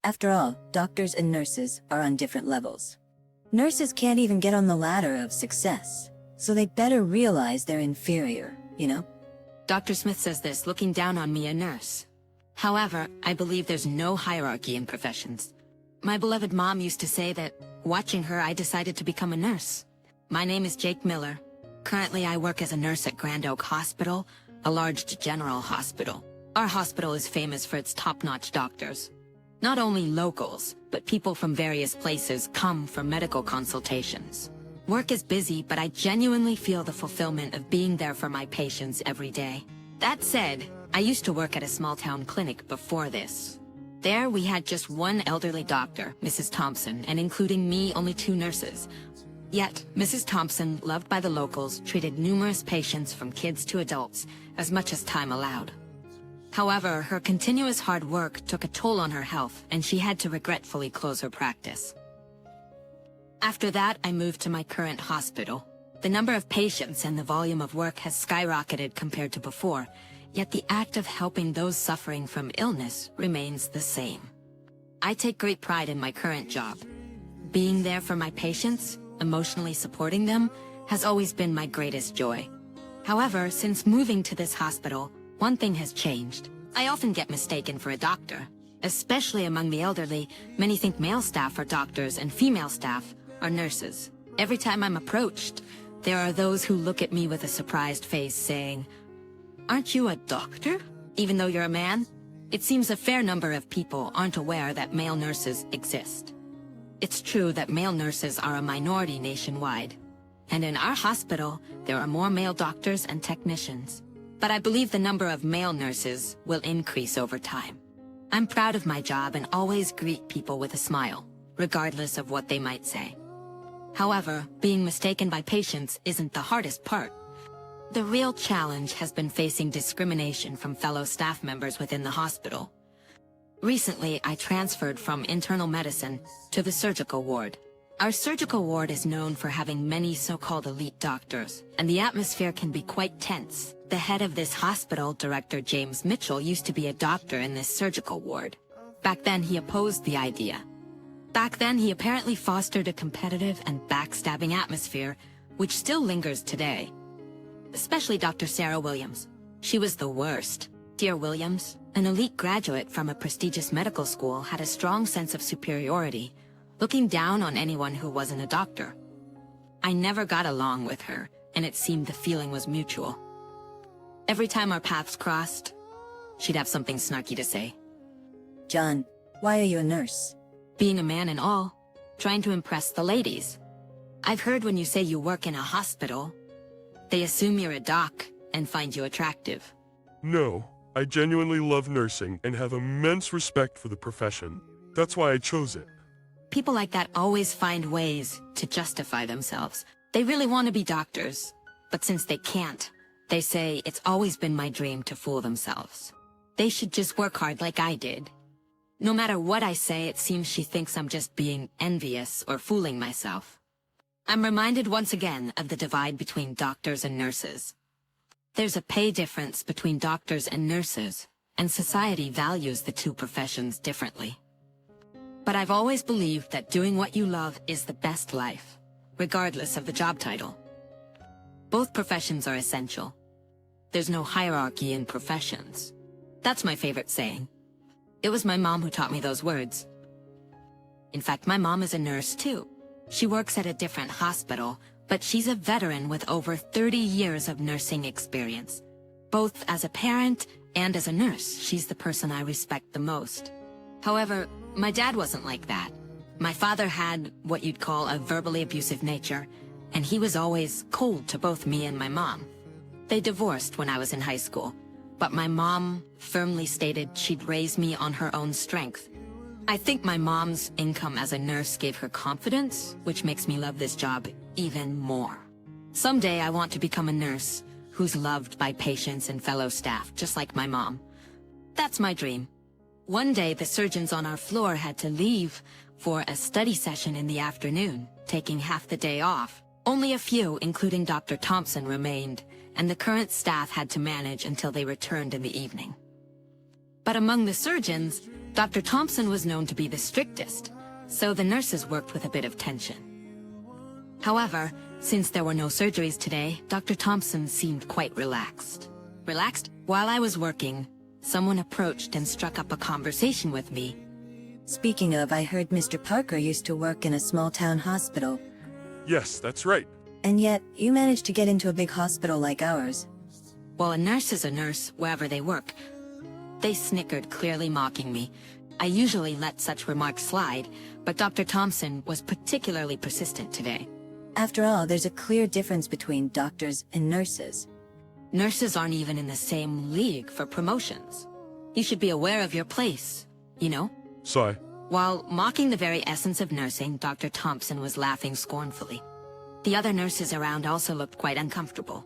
After all, doctors and nurses are on different levels. Nurses can't even get on the ladder of success, so they better realize they're inferior, you know? Dr. Smith says this looking down on me, a nurse. However, I believe there's no hierarchy in professions. My beloved mom used to say that, watching her, I decided to become a nurse. My name is Jake Miller. Currently, I work as a nurse at Grand Oak Hospital, a large general hospital. Our hospital is famous for its top-notch doctors. Not only locals, but people from various places come for medical consultations. Work is busy, but I genuinely feel the fulfillment of being there for my patients every day. That said, I used to work at a small-town clinic before this. There, we had just one elderly doctor, Mrs. Thompson, and including me, only 2 nurses. Yet, Mrs. Thompson, loved by the locals, treated numerous patients from kids to adults, as much as time allowed. However, her continuous hard work took a toll on her health, and she had to regretfully close her practice. After that, I moved to my current hospital. The number of patients and the volume of work has skyrocketed compared to before, yet the act of helping those suffering from illness remains the same. I take great pride in my current job. Being there for my patients, emotionally supporting them, has always been my greatest joy. However, since moving to this hospital, one thing has changed. I often get mistaken for a doctor. Especially among the elderly, many think male staff are doctors and female staff are nurses. Every time I'm approached, there are those who look at me with a surprised face saying, "Aren't you a doctor?" Even though you're a man? It seems a fair number of people aren't aware that male nurses exist. It's true that male nurses are a minority nationwide. And in our hospital, there are more male doctors and technicians. But I believe the number of male nurses will increase over time. I'm proud of my job and always greet people with a smile, regardless of what they might say. However, being mistaken by patients isn't the hardest part. The real challenge has been facing discrimination from fellow staff members within the hospital. Recently, I transferred from internal medicine to the surgical ward. Our surgical ward is known for having many so-called elite doctors, and the atmosphere can be quite tense. The head of this hospital, Director James Mitchell, used to be a doctor in this surgical ward. Back then, he opposed the idea. Back then, he apparently fostered a competitive and backstabbing atmosphere, which still lingers today. Especially Dr. Sarah Williams. She was the worst. Dear Williams, an elite graduate from a prestigious medical school, had a strong sense of superiority, looking down on anyone who wasn't a doctor. I never got along with her, and it seemed the feeling was mutual. Every time our paths crossed, she'd have something snarky to say. John, why are you a nurse? Being a man and all, trying to impress the ladies. I've heard when you say you work in a hospital, they assume you're a doc and find you attractive. No, I genuinely love nursing and have immense respect for the profession. That's why I chose it. People like that always find ways to justify themselves. They really want to be doctors, but since they can't, they say it's always been my dream to fool themselves. They should just work hard like I did. No matter what I say, it seems she thinks I'm just being envious or fooling myself. I'm reminded once again of the divide between doctors and nurses. There's a pay difference between doctors and nurses, and society values the two professions differently. But I've always believed that doing what you love is the best life, regardless of the job title. Both professions are essential. There's no hierarchy in professions. That's my favorite saying. It was my mom who taught me those words. In fact, my mom is a nurse too. She works at a different hospital, but she's a veteran with over 30 years of nursing experience. Both as a parent and as a nurse, she's the person I respect the most. However, my dad wasn't like that. My father had what you'd call a verbally abusive nature, and he was always cold to both me and my mom. They divorced when I was in high school, but my mom firmly stated she'd raise me on her own strength. I think my mom's income as a nurse gave her confidence, which makes me love this job even more. Someday I want to become a nurse who's loved by patients and fellow staff, just like my mom. That's my dream. One day, the surgeons on our floor had to leave for a study session in the afternoon, taking half the day off. Only a few, including Dr. Thompson, remained, and the current staff had to manage until they returned in the evening. But among the surgeons, Dr. Thompson was known to be the strictest, so the nurses worked with a bit of tension. However, since there were no surgeries today, Dr. Thompson seemed quite relaxed. Relaxed? While I was working, someone approached and struck up a conversation with me. Speaking of, I heard Mr. Parker used to work in a small-town hospital. Yes, that's right. And yet, you managed to get into a big hospital like ours. Well, a nurse is a nurse, wherever they work. They snickered, clearly mocking me. I usually let such remarks slide, but Dr. Thompson was particularly persistent today. After all, there's a clear difference between doctors and nurses. Nurses aren't even in the same league for promotions. You should be aware of your place, you know? Sigh. While mocking the very essence of nursing, Dr. Thompson was laughing scornfully. The other nurses around also looked quite uncomfortable.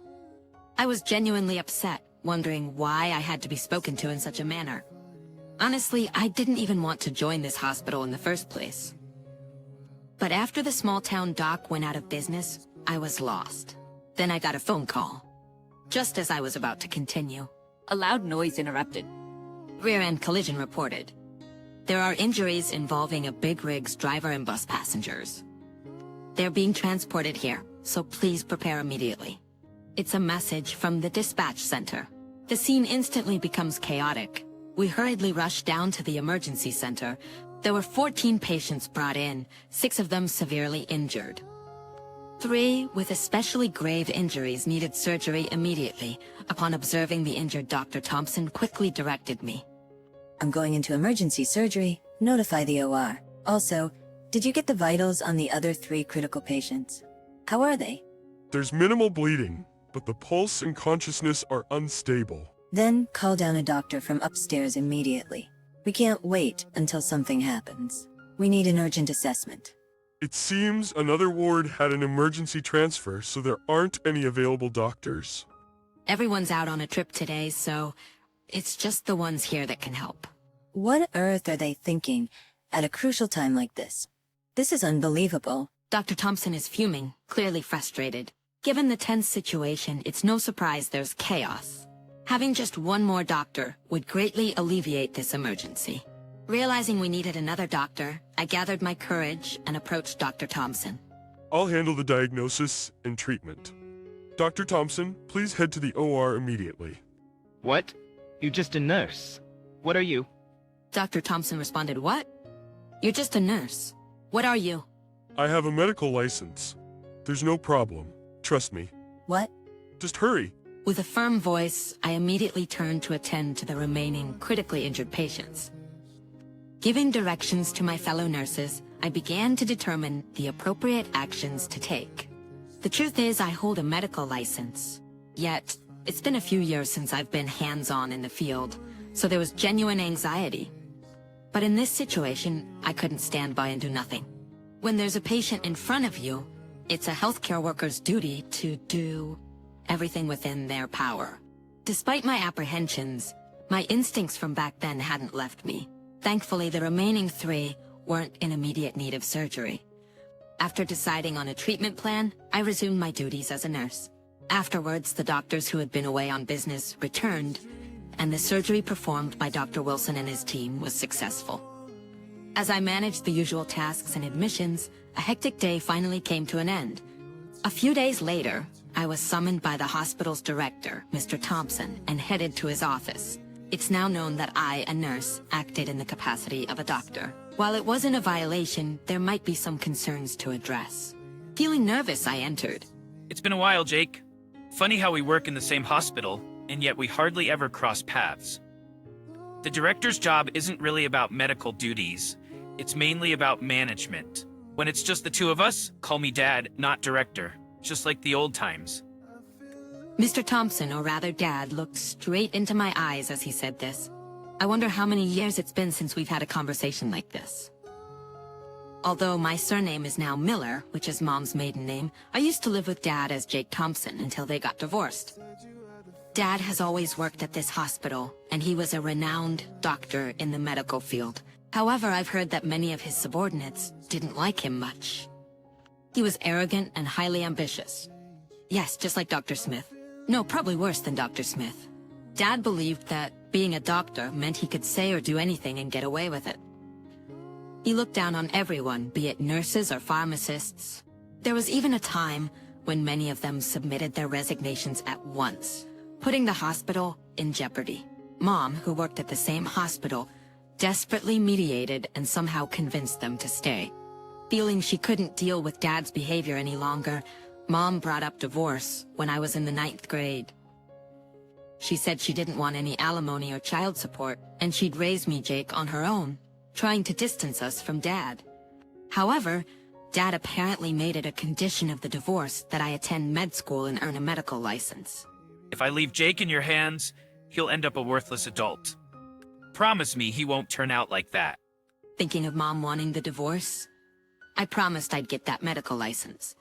I was genuinely upset, wondering why I had to be spoken to in such a manner. Honestly, I didn't even want to join this hospital in the first place. But after the small-town doc went out of business, I was lost. Then I got a phone call. Just as I was about to continue, A loud noise interrupted. rear-end collision reported. There are injuries involving a big rig's driver and bus passengers. They're being transported here, so please prepare immediately. It's a message from the dispatch center. The scene instantly becomes chaotic. We hurriedly rushed down to the emergency center. There were 14 patients brought in, 6 of them severely injured. 3 with especially grave injuries needed surgery immediately. Upon observing the injured, Dr. Thompson quickly directed me. I'm going into emergency surgery. Notify the OR. Also, did you get the vitals on the other 3 critical patients? How are they? There's minimal bleeding, but the pulse and consciousness are unstable. Then call down a doctor from upstairs immediately. We can't wait until something happens. We need an urgent assessment. It seems another ward had an emergency transfer, so there aren't any available doctors. Everyone's out on a trip today, so it's just the ones here that can help. What on earth are they thinking at a crucial time like this? This is unbelievable. Dr. Thompson is fuming, clearly frustrated. Given the tense situation, it's no surprise there's chaos. Having just one more doctor would greatly alleviate this emergency. Realizing we needed another doctor, I gathered my courage and approached Dr. Thompson. I'll handle the diagnosis and treatment. Dr. Thompson, please head to the OR immediately. What? You're just a nurse. What are you? Dr. Thompson responded, "What? You're just a nurse. What are you?" I have a medical license. There's no problem. Trust me. What? Just hurry. With a firm voice, I immediately turned to attend to the remaining critically injured patients. Giving directions to my fellow nurses, I began to determine the appropriate actions to take. The truth is, I hold a medical license. Yet, it's been a few years since I've been hands-on in the field, so there was genuine anxiety. But in this situation, I couldn't stand by and do nothing. When there's a patient in front of you, it's a healthcare worker's duty to do everything within their power. Despite my apprehensions, my instincts from back then hadn't left me. Thankfully, the remaining 3 weren't in immediate need of surgery. After deciding on a treatment plan, I resumed my duties as a nurse. Afterwards, the doctors who had been away on business returned, and the surgery performed by Dr. Wilson and his team was successful. As I managed the usual tasks and admissions, a hectic day finally came to an end. A few days later, I was summoned by the hospital's director, Mr. Thompson, and headed to his office. It's now known that I, a nurse, acted in the capacity of a doctor. While it wasn't a violation, there might be some concerns to address. Feeling nervous, I entered. It's been a while, Jake. Funny how we work in the same hospital, and yet we hardly ever cross paths. The director's job isn't really about medical duties. It's mainly about management. When it's just the 2 of us, call me Dad, not Director. Just like the old times. Mr. Thompson, or rather Dad, looked straight into my eyes as he said this. I wonder how many years it's been since we've had a conversation like this. Although my surname is now Miller, which is Mom's maiden name, I used to live with Dad as Jake Thompson until they got divorced. Dad has always worked at this hospital, and he was a renowned doctor in the medical field. However, I've heard that many of his subordinates didn't like him much. He was arrogant and highly ambitious. Yes, just like Dr. Smith. No, probably worse than Dr. Smith. Dad believed that Being a doctor meant he could say or do anything and get away with it. He looked down on everyone, be it nurses or pharmacists. There was even a time when many of them submitted their resignations at once, putting the hospital in jeopardy. Mom, who worked at the same hospital, desperately mediated and somehow convinced them to stay. Feeling she couldn't deal with Dad's behavior any longer, Mom brought up divorce when I was in the 9th grade. She said she didn't want any alimony or child support, and she'd raise me, Jake, on her own, trying to distance us from Dad. However, Dad apparently made it a condition of the divorce that I attend med school and earn a medical license. If I leave Jake in your hands, he'll end up a worthless adult. Promise me he won't turn out like that. Thinking of Mom wanting the divorce, I promised I'd get that medical license.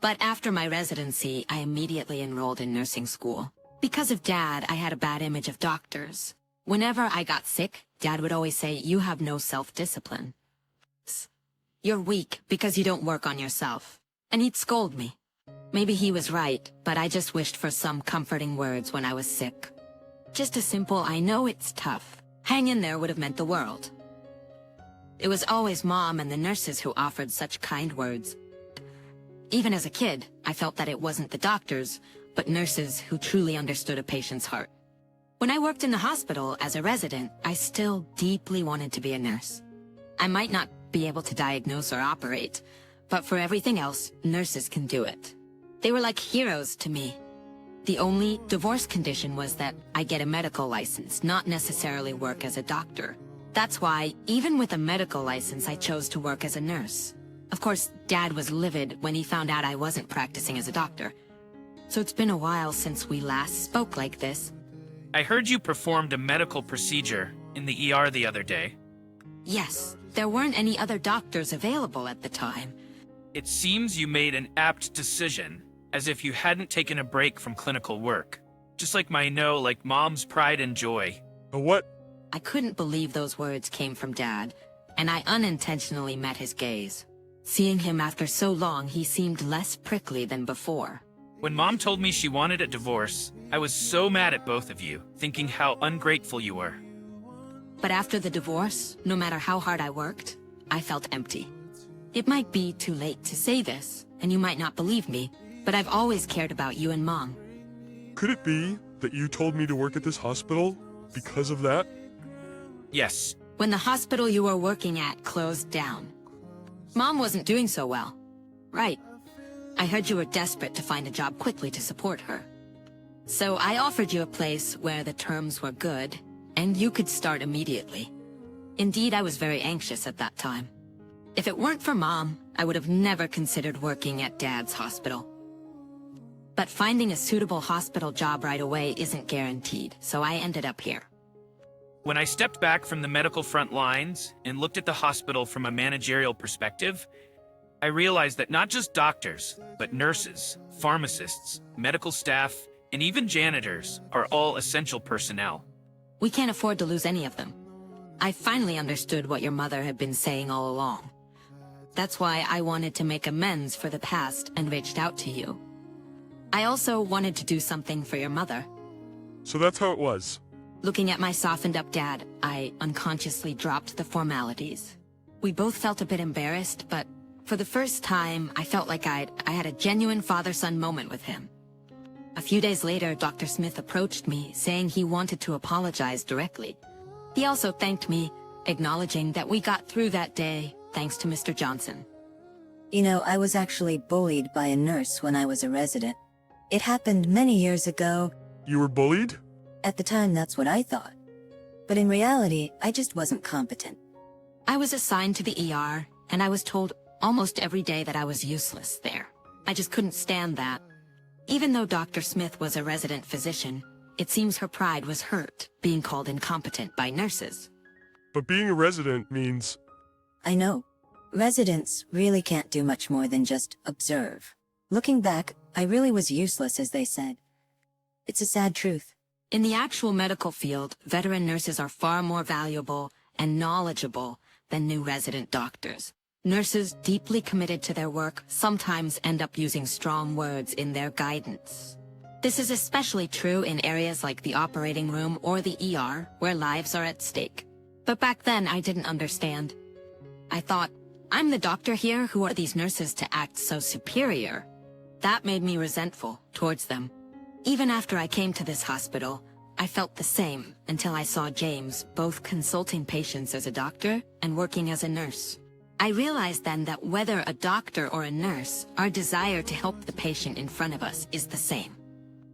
But after my residency, I immediately enrolled in nursing school. Because of Dad, I had a bad image of doctors. Whenever I got sick, Dad would always say, "You have no self-discipline. You're weak because you don't work on yourself." And he'd scold me. Maybe he was right, but I just wished for some comforting words when I was sick. Just a simple, "I know it's tough. Hang in there," would have meant the world. It was always Mom and the nurses who offered such kind words. Even as a kid, I felt that it wasn't the doctors, but nurses who truly understood a patient's heart. When I worked in the hospital as a resident, I still deeply wanted to be a nurse. I might not be able to diagnose or operate, but for everything else, nurses can do it. They were like heroes to me. The only divorce condition was that I get a medical license, not necessarily work as a doctor. That's why, even with a medical license, I chose to work as a nurse. Of course, Dad was livid when he found out I wasn't practicing as a doctor. So it's been a while since we last spoke like this. I heard you performed a medical procedure in the ER the other day. Yes, there weren't any other doctors available at the time. It seems you made an apt decision, as if you hadn't taken a break from clinical work. Just like like Mom's pride and joy. A what? I couldn't believe those words came from Dad, and I unintentionally met his gaze. Seeing him after so long, he seemed less prickly than before. When Mom told me she wanted a divorce, I was so mad at both of you, thinking how ungrateful you were. But after the divorce, no matter how hard I worked, I felt empty. It might be too late to say this, and you might not believe me, but I've always cared about you and Mom. Could it be that you told me to work at this hospital because of that? Yes, When the hospital you were working at closed down, Mom wasn't doing so well. Right. I heard you were desperate to find a job quickly to support her. So I offered you a place where the terms were good, and you could start immediately. Indeed, I was very anxious at that time. If it weren't for Mom, I would have never considered working at Dad's hospital. But finding a suitable hospital job right away isn't guaranteed, so I ended up here. when I stepped back from the medical front lines and looked at the hospital from a managerial perspective, I realized that not just doctors, but nurses, pharmacists, medical staff, and even janitors are all essential personnel. We can't afford to lose any of them. I finally understood what your mother had been saying all along. That's why I wanted to make amends for the past and reached out to you. I also wanted to do something for your mother. So that's how it was. Looking at my softened-up dad, I unconsciously dropped the formalities. We both felt a bit embarrassed, but for the first time, I felt like I had a genuine father-son moment with him. A few days later, Dr. Smith approached me, saying he wanted to apologize directly. He also thanked me, acknowledging that we got through that day thanks to Mr. Johnson. You know, I was actually bullied by a nurse when I was a resident. It happened many years ago. You were bullied? At the time, that's what I thought. But in reality, I just wasn't competent. I was assigned to the ER, and I was told almost every day that I was useless there. I just couldn't stand that. Even though Dr. Smith was a resident physician, it seems her pride was hurt, being called incompetent by nurses. But being a resident means... I know. Residents really can't do much more than just observe. Looking back, I really was useless, as they said. It's a sad truth. In the actual medical field, veteran nurses are far more valuable and knowledgeable than new resident doctors. Nurses deeply committed to their work sometimes end up using strong words in their guidance. This is especially true in areas like the operating room or the ER, where lives are at stake. But back then, I didn't understand. I thought, I'm the doctor here, who are these nurses to act so superior? That made me resentful towards them. Even after I came to this hospital, I felt the same until I saw James both consulting patients as a doctor and working as a nurse. I realized then that whether a doctor or a nurse, our desire to help the patient in front of us is the same.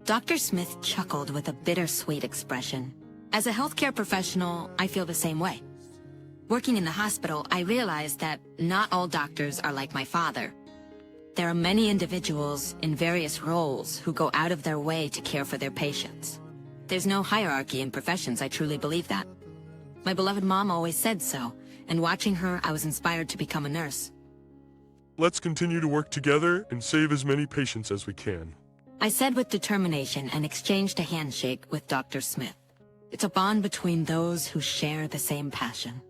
Dr. Smith chuckled with a bittersweet expression. As a healthcare professional, I feel the same way. Working in the hospital, I realized that not all doctors are like my father. There are many individuals in various roles who go out of their way to care for their patients. There's no hierarchy in professions, I truly believe that. My beloved mom always said so, and watching her, I was inspired to become a nurse. Let's continue to work together and save as many patients as we can. I said with determination and exchanged a handshake with Dr. Smith. It's a bond between those who share the same passion.